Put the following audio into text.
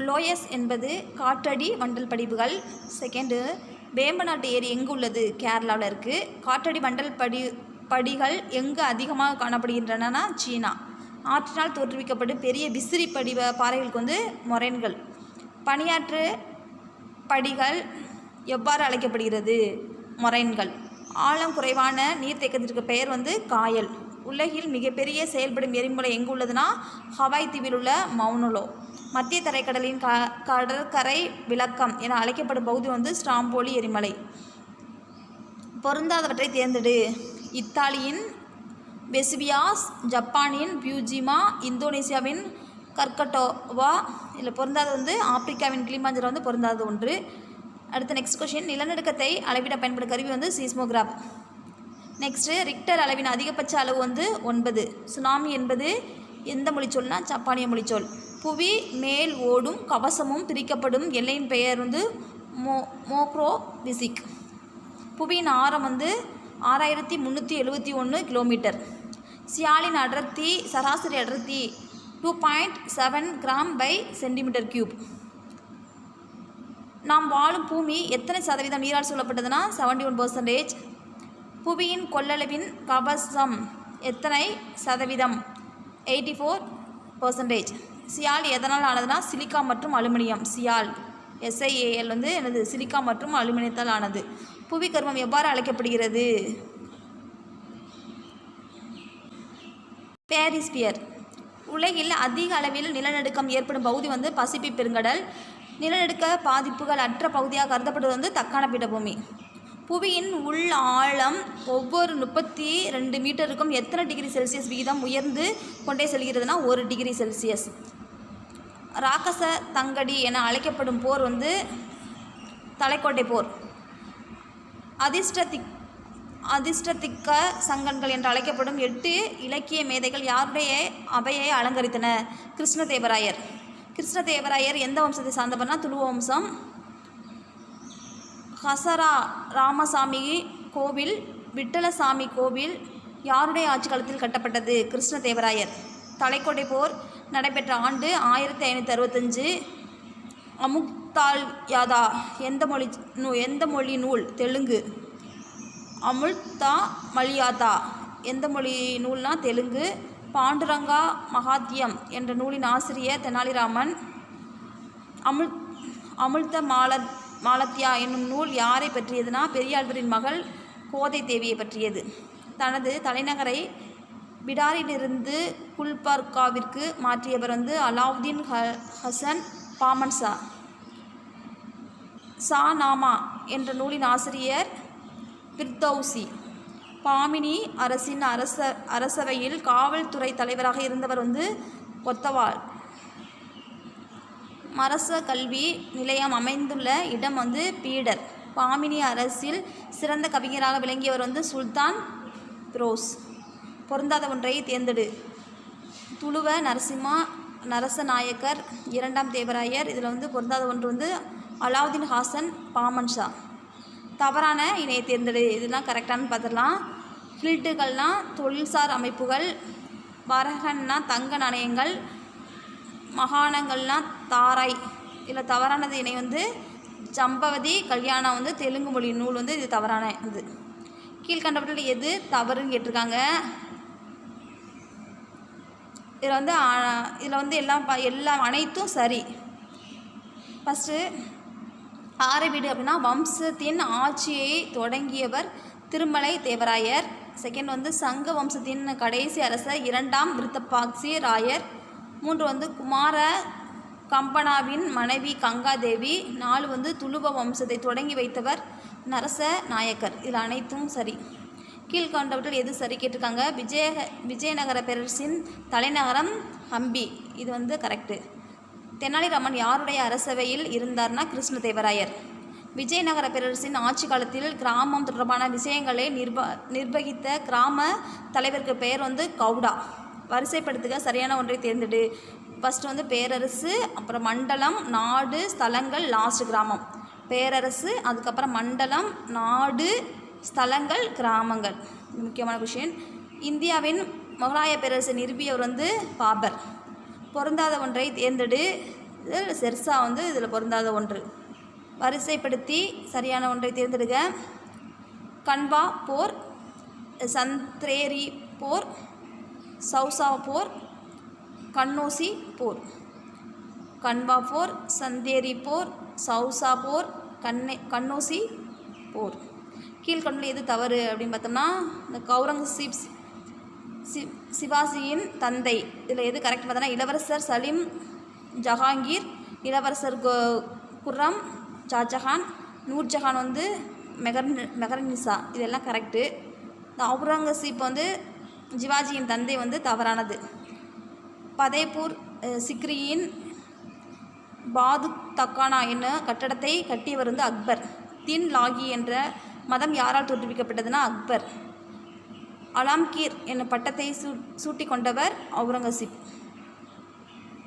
Lowers என்பது காற்றடி வண்டல் படிவுகள். Second, வேம்பநாட்டு ஏரி எங்கு உள்ளது? கேரளாவில் இருக்குது. காற்றடி வண்டல் படிகள் எங்கு அதிகமாக காணப்படுகின்றன? சீனா. ஆற்றினால் தோற்றுவிக்கப்படும் பெரிய விசிறி படிவ பாறைகளுக்கு வந்து மொரைன்கள். பனியாற்று படிகள் எவ்வாறு அழைக்கப்படுகிறது? மொரைன்கள். ஆழம் குறைவான நீர்த்தேக்கத்திற்கு பெயர் வந்து காயல். உலகில் மிகப்பெரிய செயல்படும் எரிமலை எங்கு உள்ளதுன்னா ஹவாய் தீவில் உள்ள மவுனலோ. மத்திய தரைக்கடலின் கடற்கரை விளக்கம் என அழைக்கப்படும் பகுதி வந்து ஸ்ட்ராம்போலி எரிமலை. பொருந்தாதவற்றை தேர்ந்தெடு. இத்தாலியின் வெசுவியாஸ், ஜப்பானின் பியூஜிமா, இந்தோனேசியாவின் கர்கட்டோவா. இதில் பொருந்தாத வந்து ஆப்பிரிக்காவின் கிளிமாஞ்சரோ வந்து பொருந்தாத ஒன்று. அடுத்த நெக்ஸ்ட் கொஷின், நிலநடுக்கத்தை அளவிட பயன்படும் கருவி வந்து சீஸ்மோகிராஃப். நெக்ஸ்ட்டு, ரிக்டர் அளவின் அதிகபட்ச அளவு வந்து 9. சுனாமி என்பது எந்த மொழிச்சொல்னா ஜப்பானிய மொழிச்சொல். புவி மேல் ஓடும் கவசமும் பிரிக்கப்படும் எல்லையின் பெயர் வந்து மோக்ரோவிசிக். புவியின் ஆரம் வந்து 6371 கிலோமீட்டர். சியாலின் அடர்த்தி சராசரி அடர்த்தி 2.7 கிராம்/சென்டிமீட்டர் கியூப். நாம் வாழும் பூமி எத்தனை சதவீதம் நீரால் சூழப்பட்டதுன்னா 71%. புவியின் கொள்ளளவின் கவசம் எத்தனை சதவீதம்? 84%. சியால் எதனால் ஆனதுன்னா சிலிக்கா மற்றும் அலுமினியம். சியால் SiAl வந்து எனது சிலிக்கா மற்றும் அலுமினியத்தால் ஆனது. புவி கர்மம் எவ்வாறு அழைக்கப்படுகிறது? பேரிஸ்பியர். உலகில் அதிக அளவில் நிலநடுக்கம் ஏற்படும் பகுதி வந்து பசிபிக் பெருங்கடல். நிலநடுக்க பாதிப்புகள் அற்ற பகுதியாக கருதப்படுவது வந்து தக்கான பீடபூமி. புவியின் உள் ஆழம் ஒவ்வொரு 32 மீட்டருக்கும் எத்தனை டிகிரி செல்சியஸ் விகிதம் உயர்ந்து கொண்டே செல்கிறதுனா 1 டிகிரி செல்சியஸ். ராக்கச தங்கடி என அழைக்கப்படும் போர் வந்து தலைக்கோட்டை போர். அதிர்ஷ்டத்திக்க சங்கன்கள் என்று அழைக்கப்படும் 8 இலக்கிய மேதைகள் யாருடைய அவையை அலங்கரித்தன? கிருஷ்ணதேவராயர். கிருஷ்ணதேவராயர் எந்த வம்சத்தை சார்ந்தவர்னா துளுவ வம்சம். ஹசரா ராமசாமி கோவில், விட்டலசாமி கோவில் யாருடைய ஆட்சி காலத்தில் கட்டப்பட்டது? கிருஷ்ணதேவராயர். தலைக்கோட்டை போர் நடைபெற்ற ஆண்டு 1565. அமுக்தால்யாதா எந்த மொழி நூல்? தெலுங்கு. அமுல்தா மலியாதா எந்த மொழி நூல்னா தெலுங்கு. பாண்டுரங்கா மகாத்யம் என்ற நூலின் ஆசிரியர் தெனாலிராமன். அமுல்த மாலத்யா என்னும் நூல் யாரை பற்றியதுனா பெரியாழ்வரின் மகள் கோதை தேவியை பற்றியது. தனது தலைநகரை பிடாரிலிருந்து குல்பர்காவிற்கு மாற்றியவர் வந்து அலாவுதீன் ஹசன் பாமன்ஷா. ஷாநாமா என்ற நூலின் ஆசிரியர் பிர்தௌசி. பாமினி அரசின் அரசவையில் காவல்துறை தலைவராக இருந்தவர் வந்து கொத்தவால். மரச கல்வி நிலையம் அமைந்துள்ள இடம் வந்து பீடர். பாமினி அரசில் சிறந்த கவிஞராக விளங்கியவர் வந்து சுல்தான் பிரோஸ். பொருந்தாத ஒன்றை தேர்ந்தெடு. துளுவ நரசநாயக்கர், 2ஆம் தேவராயர். இதில் வந்து பொருந்தாத ஒன்று வந்து அலாவுதீன் ஹாசன் பாமன்ஷா. தவறான இணையை தேர்ந்தெடு. இதெல்லாம் கரெக்டானு பார்த்துடலாம். ஹில்ட்டுகள்னால் தொழில்சார் அமைப்புகள். வரகன்னா தங்க நாணயங்கள். மகாணங்கள்னால் தாராய். இதில் தவறானது இணை வந்து சம்பவதி கல்யாணம் வந்து தெலுங்கு மொழி நூல் வந்து இது தவறான இது. கீழ்கண்டவற்றில் எது தவறுன்னு கேட்டிருக்காங்க. இதில் வந்து எல்லாம் அனைத்தும் சரி. ஃபஸ்ட்டு ஆரவீடு அப்படின்னா வம்சத்தின் ஆட்சியை தொடங்கியவர் திருமலை தேவராயர். செகண்ட் வந்து சங்க வம்சத்தின் கடைசி அரசர் 2ஆம் விருத்தபாக்சி ராயர். 3 வந்து குமார கம்பனாவின் மனைவி கங்காதேவி. 4 வந்து துளுவ வம்சத்தை தொடங்கி வைத்தவர் நரச நாயக்கர். இதில் அனைத்தும் சரி. கீழ்கண்டவற்றில் எது சரி கேட்டிருக்காங்க. விஜயநகர பேரரசின் தலைநகரம் ஹம்பி. இது வந்து கரெக்டு. தெனாலிராமன் யாருடைய அரசவையில் இருந்தார்னா கிருஷ்ணதேவராயர். விஜயநகர பேரரசின் ஆட்சி காலத்தில் கிராமம் தொடர்பான விஷயங்களை நிர்வகித்த கிராம தலைவருக்கு பெயர் வந்து கவுடா. வரிசைப்படுத்துக, சரியான ஒன்றை தேர்ந்தெடு. ஃபஸ்ட்டு வந்து பேரரசு, அப்புறம் மண்டலம், நாடு, ஸ்தலங்கள், லாஸ்ட் கிராமம். பேரரசு, அதுக்கப்புறம் மண்டலம், நாடு, ஸ்தலங்கள், கிராமங்கள். முக்கியமான கொஷின். இந்தியாவின் முகலாய பேரரசை நிறுவியவர் வந்து பாபர். பொருந்தாத ஒன்றை தேர்ந்தெடு. இது ஷெர்ஷா வந்து இதில் பொருந்தாத ஒன்று. வரிசைப்படுத்தி சரியான ஒன்றை தேர்ந்தெடுக்க. கன்வா போர், சந்திரேரி போர், சௌசா போர், கன்னோசி போர். கன்வா போர், சந்தேரி போர், சௌசா போர், கன்னோசி போர். கீழ்கண்ணில் எது தவறு அப்படின்னு பார்த்தோம்னா இந்த கௌரங்கசீப் சிவாஜியின் தந்தை, இதில் எது கரெக்ட் பார்த்தோன்னா இளவரசர் சலீம் ஜஹாங்கீர், இளவரசர் குர்ரம் ஷாஜஹான், நூர்ஜஹான் வந்து மெஹர்நிசா, இதெல்லாம் கரெக்டு. இந்த அவுரங்கசீப் வந்து சிவாஜியின் தந்தை வந்து தவறானது. பதேபூர் சிக்ரியின் பாது தக்கானா என்னும் கட்டடத்தை கட்டியவர் வந்து அக்பர். தின் லாகி என்ற மதம் யாரால் தோற்றுவிக்கப்பட்டதுன்னா அக்பர். அலாம்கீர் என்னும் பட்டத்தை சூட்டி கொண்டவர் அவுரங்கசீப்.